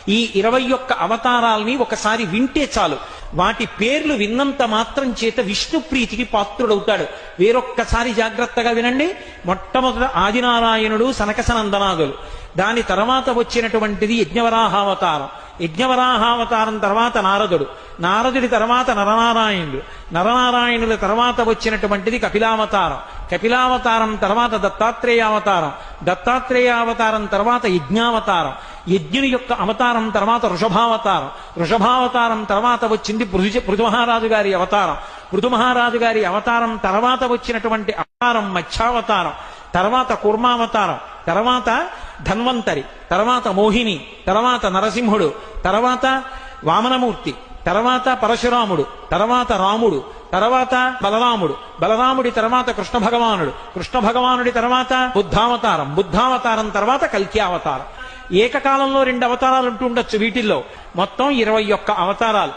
ఈ 21 అవతారాల్ని ఒకసారి వింటే చాలు, వాటి పేర్లు విన్నంత మాత్రం చేత విష్ణు ప్రీతికి పాత్రుడవుతాడు. వేరొక్కసారి జాగ్రత్తగా వినండి. మొట్టమొదట ఆదినారాయణుడు, సనకసనందనాదులు. దాని తర్వాత వచ్చినటువంటిది యజ్ఞవరాహావతారం. యజ్ఞవరాహావతారం తర్వాత నారదుడు. నారదుడి తర్వాత నరనారాయణుడు. నరనారాయణుల తర్వాత వచ్చినటువంటిది కపిలావతారం. కపిలావతారం తర్వాత దత్తాత్రేయావతారం. దత్తాత్రేయావతారం తర్వాత యజ్ఞావతారం. యజ్ఞుని యొక్క అవతారం తర్వాత వృషభావతారం. వృషభావతారం తర్వాత వచ్చింది పృథుమహారాజు గారి అవతారం. పృథుమహారాజు గారి అవతారం తర్వాత వచ్చినటువంటి అవతారం మత్స్యావతారం. తర్వాత కూర్మావతారం. తర్వాత ధన్వంతరి. తర్వాత మోహిని. తర్వాత నరసింహుడు. తర్వాత వామనమూర్తి. తర్వాత పరశురాముడు. తర్వాత రాముడు. తర్వాత బలరాముడు. బలరాముడి తర్వాత కృష్ణ భగవానుడు. కృష్ణ భగవానుడి తర్వాత బుద్ధావతారం. బుద్ధావతారం తర్వాత కల్కి అవతారం. ఏకకాలంలో 2 అవతారాలు ఉంటూ ఉండొచ్చు వీటిల్లో. మొత్తం 21 అవతారాలు.